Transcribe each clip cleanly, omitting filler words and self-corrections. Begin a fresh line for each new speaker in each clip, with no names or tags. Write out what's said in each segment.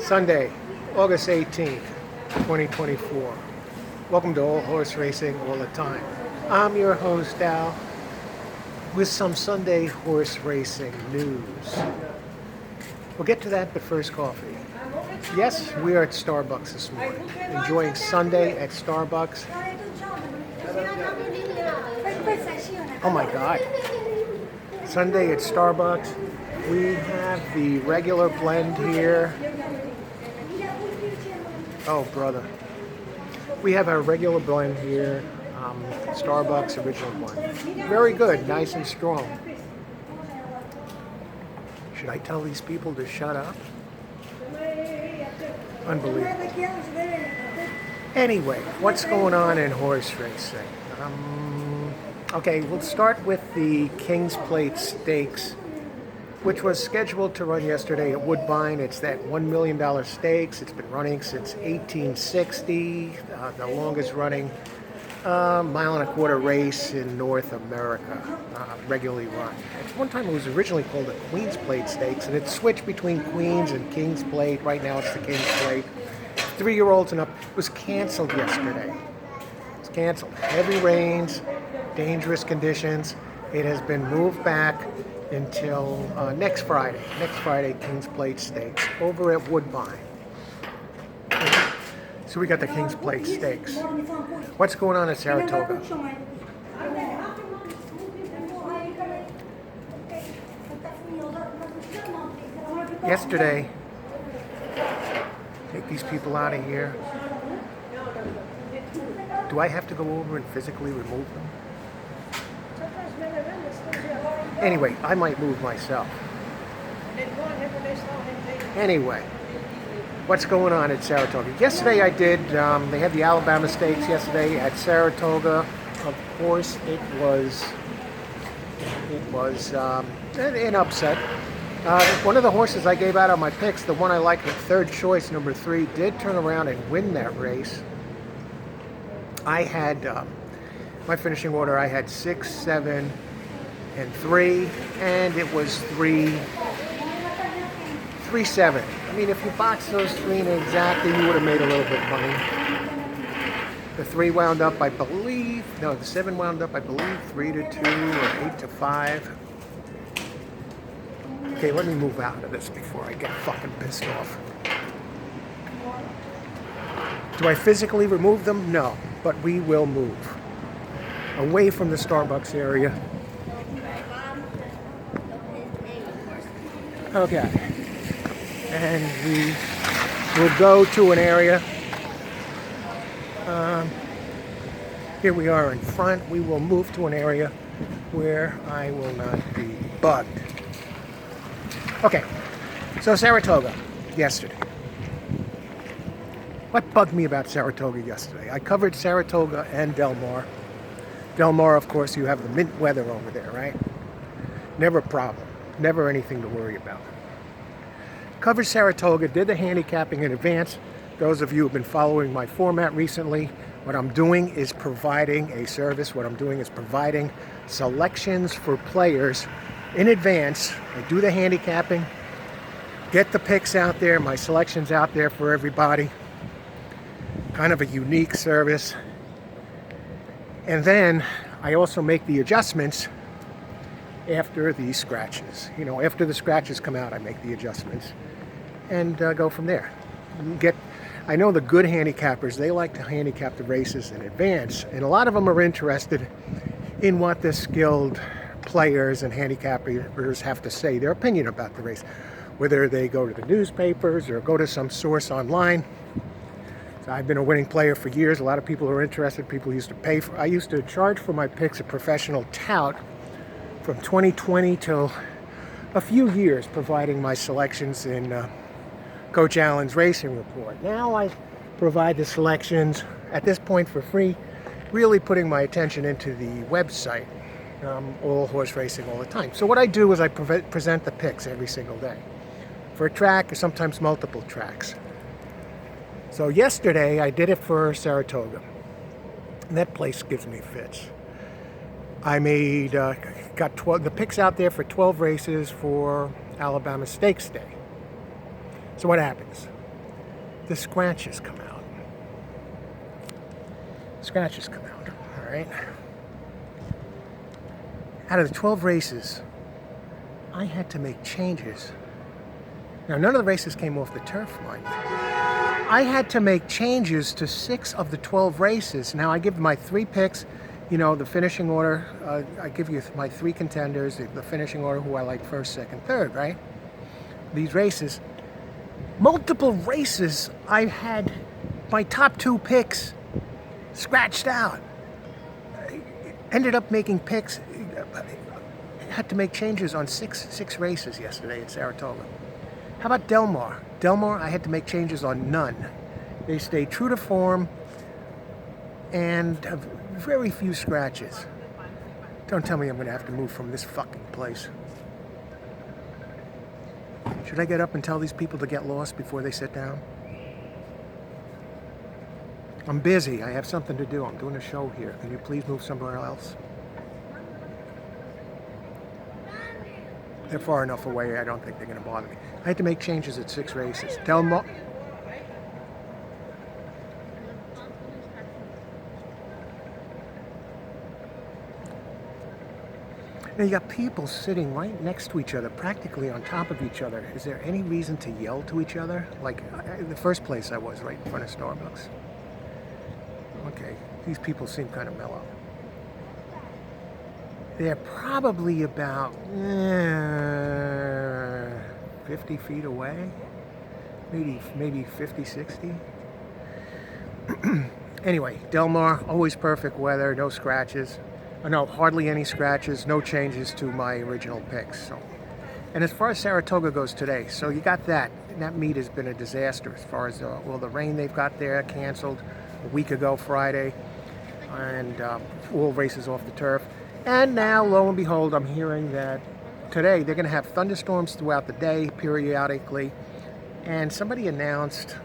Sunday, August 18th, 2024. Welcome to All Horse Racing All the Time. I'm your host, Al, with some Sunday horse racing news. We'll get to that, but first coffee. Yes, we are at Starbucks this morning, enjoying Sunday at Starbucks. Oh my God. Sunday at Starbucks. We have the regular blend here. Oh, brother. We have our regular blend here. Starbucks original blend. Very good, nice and strong. Should I tell these people to shut up? Unbelievable. Anyway, what's going on in horse racing? Okay, we'll start with the King's Plate Stakes, which was scheduled to run yesterday at Woodbine. It's that $1 million stakes. It's been running since 1860, the longest running mile-and-a-quarter race in North America, regularly run. At one time it was originally called the Queen's Plate Stakes, and it switched between Queen's and King's Plate. Right now it's the King's Plate. 3-year-olds and up. It was canceled yesterday. It's canceled. Heavy rains, dangerous conditions. It has been moved back until next Friday. Next Friday, King's Plate Stakes over at Woodbine. So we got the King's Plate Stakes. What's going on at Saratoga? Yesterday, take these people out of here. Do I have to go over and physically remove them? Anyway, I might move myself. Anyway, what's going on at Saratoga? Yesterday I did, they had the Alabama Stakes yesterday at Saratoga. Of course, it was an upset. One of the horses I gave out on my picks, the one I liked, the third choice, number 3, did turn around and win that race. I had, my finishing order, I had 6, 7, and 3, and it was 3-7. I mean, if you boxed those 3 in exactly, you would have made a little bit of money. The 3 wound up, I believe, no, the 7 wound up, I believe, 3-2 or 8-5. Okay, let me move out of this before I get fucking pissed off. Do I physically remove them? No, but we will move away from the Starbucks area. Okay, and we will go to an area. Here we are in front. We will move to an area where I will not be bugged. Okay, so Saratoga yesterday. What bugged me about Saratoga yesterday? I covered Saratoga and Del Mar. Del Mar, of course, you have the mint weather over there, right? Never a problem. Never anything to worry about. Covered Saratoga, did the handicapping in advance. Those of you who have been following my format recently, what I'm doing is providing a service. What I'm doing is providing selections for players in advance. I do the handicapping, get the picks out there, my selections out there for everybody. Kind of a unique service. And then I also make the adjustments after the scratches. You know, after the scratches come out, I make the adjustments and go from there. I know the good handicappers, they like to handicap the races in advance, and a lot of them are interested in what the skilled players and handicappers have to say, their opinion about the race, whether they go to the newspapers or go to some source online. So I've been a winning player for years. A lot of people are interested. People used to pay for, I used to charge for my picks a professional tout from 2020 till a few years, providing my selections in Coach Allen's Racing Report. Now I provide the selections at this point for free, really putting my attention into the website, All Horse Racing All the Time. So what I do is I present the picks every single day for a track or sometimes multiple tracks. So yesterday I did it for Saratoga, and that place gives me fits. I made, got the picks out there for 12 races for Alabama Stakes Day. So what happens? the scratches come out. Scratches come out, all right? Out of the 12 races, I had to make changes. Now, none of the races came off the turf, mind you. I had to make changes to 6 of the 12 races. Now, I give my 3 picks, you know, the finishing order. I give you my 3 contenders, the finishing order, who I like first, second, third, right? These races, multiple races, I had my top 2 picks scratched out. I ended up making picks. I had to make changes on six races yesterday at Saratoga. How about Del Mar? Del Mar, I had to make changes on none. They stayed true to form and have very few scratches. Don't tell me I'm going to have to move from this fucking place. Should I get up and tell these people to get lost before they sit down? I'm busy. I have something to do. I'm doing a show here. Can you please move somewhere else? They're far enough away, I don't think they're going to bother me. I had to make changes at 6 races. Del Mar. Now you got people sitting right next to each other, practically on top of each other. Is there any reason to yell to each other? Like the first place I was, right in front of Starbucks. Okay, these people seem kind of mellow. They're probably about 50 feet away, maybe 50, 60. Anyway, Del Mar, always perfect weather, no scratches. No, hardly any scratches, no changes to my original picks. So. And as far as Saratoga goes today, so you got that. And that meet has been a disaster as far as all the rain they've got there, canceled a week ago Friday, and all races off the turf. And now, lo and behold, I'm hearing that today they're going to have thunderstorms throughout the day, periodically. And somebody announced,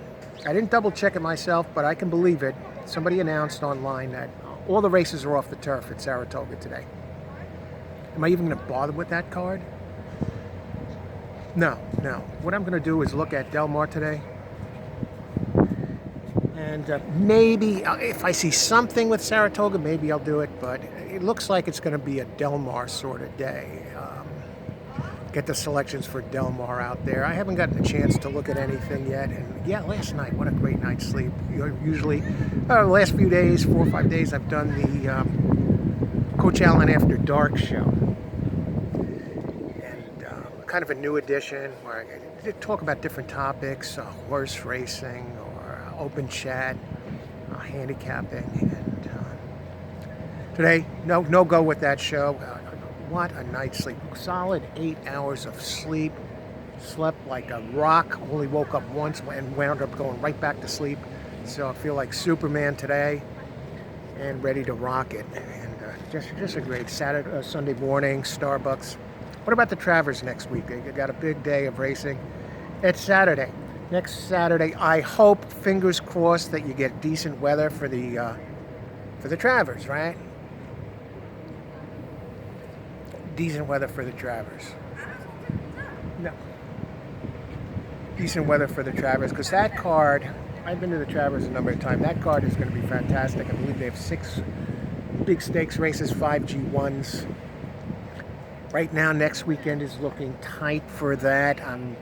I didn't double check it myself, but I can believe it. Somebody announced online that all the races are off the turf at Saratoga today. Am I even going to bother with that card? No. What I'm going to do is look at Del Mar today. And maybe, if I see something with Saratoga, maybe I'll do it. But it looks like it's going to be a Del Mar sort of day. Get the selections for Del Mar out there. I haven't gotten a chance to look at anything yet. And yeah, last night, what a great night's sleep. Usually, the last few days, 4 or 5 days, I've done the Coach Allen After Dark show. And kind of a new edition where I talk about different topics, horse racing or open chat, handicapping. And today, no go with that show. What a night's sleep. Solid 8 hours of sleep. Slept like a rock. Only woke up once and wound up going right back to sleep. So I feel like Superman today and ready to rock it. And just a great Sunday morning, Starbucks. What about the Travers next week? They got a big day of racing. It's Saturday. Next Saturday, I hope, fingers crossed, that you get decent weather for the Travers, right? Decent weather for the Travers. No. Decent weather for the Travers, because that card, I've been to the Travers a number of times, that card is going to be fantastic. I believe they have 6 big stakes races, 5 G1s. Right now, next weekend is looking tight for that. I'm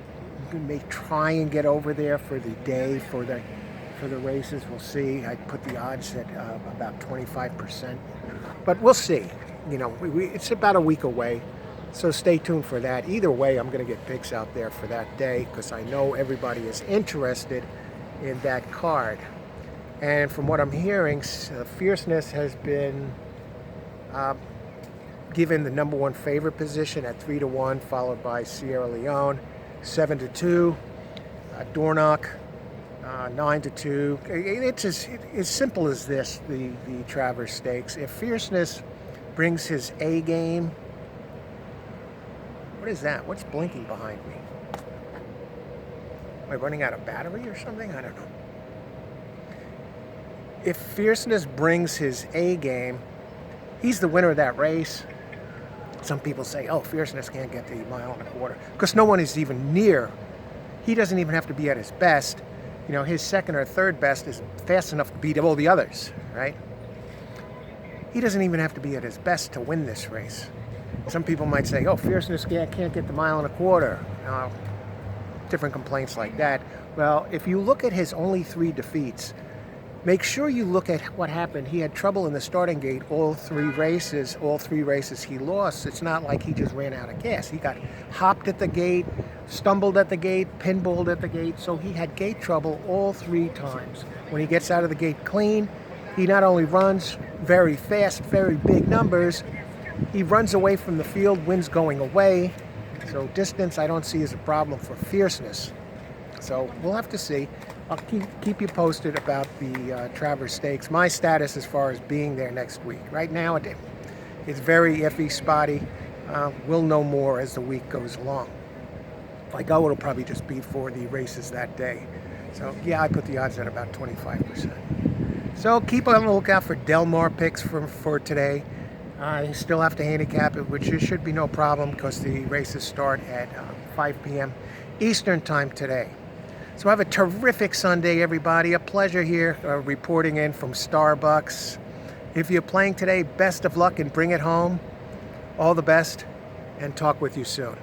going to try and get over there for the day, for the races. We'll see. I put the odds at about 25%. But we'll see. You know, it's about a week away, so stay tuned for that. Either way, I'm going to get picks out there for that day because I know everybody is interested in that card. And from what I'm hearing, Fierceness has been given the number 1 favorite position at 3-1, followed by Sierra Leone, 7-2, Dornoch, 9-2. It's as simple as this, the Travers Stakes. If Fierceness brings his A game. What is that? What's blinking behind me? Am I running out of battery or something? I don't know. If Fierceness brings his A game, he's the winner of that race. Some people say, oh, Fierceness can't get the 1.25 miles, because no one is even near. He doesn't even have to be at his best. You know, his second or third best is fast enough to beat all the others, right? He doesn't even have to be at his best to win this race. Some people might say, oh, Fierceness can't get the mile and a quarter. Different complaints like that. Well, if you look at his only 3 defeats, make sure you look at what happened. He had trouble in the starting gate all 3 races. All 3 races he lost. It's not like he just ran out of gas. He got hopped at the gate, stumbled at the gate, pinballed at the gate. So he had gate trouble all 3 times. When he gets out of the gate clean, he not only runs very fast, very big numbers, he runs away from the field, wins going away. So distance I don't see as a problem for Fierceness. So we'll have to see. I'll keep you posted about the Travers Stakes. My status as far as being there next week. Right now it's very iffy, spotty. We'll know more as the week goes along. If I go, it'll probably just be for the races that day. So yeah, I put the odds at about 25%. So keep on the lookout for Del Mar picks for today. I still have to handicap it, which should be no problem because the races start at 5 p.m. Eastern time today. So have a terrific Sunday, everybody. A pleasure here reporting in from Starbucks. If you're playing today, best of luck and bring it home. All the best, and talk with you soon.